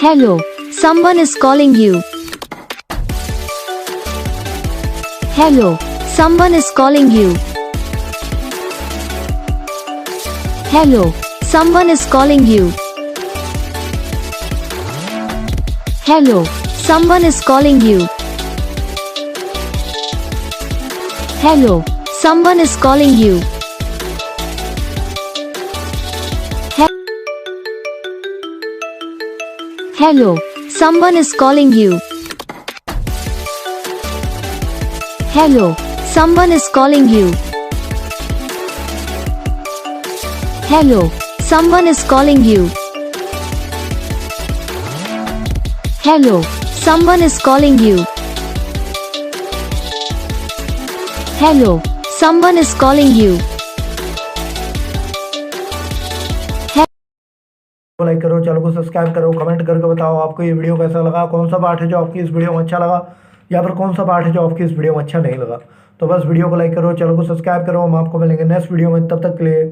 Hello, someone is calling you. Hello, someone is calling you. Hello, someone is calling you. Hello, someone is calling you. Hello, someone is calling you. Hello, someone is calling you. Hello, someone is calling you. Hello, someone is calling you. Hello, someone is calling you. Hello, someone is calling you. Like करो, channel को subscribe करो, comment करके बताओ आपको ये video कैसा लगा, कौन सा पार्ट है जो आपकी इस वीडियो में अच्छा लगा या फिर कौन सा पार्ट है जो आपकी इस वीडियो में अच्छा नहीं लगा। तो बस वीडियो को लाइक करो, चैनल को सब्सक्राइब करो। हम आपको मिलेंगे नेक्स्ट वीडियो में, तब तक के लिए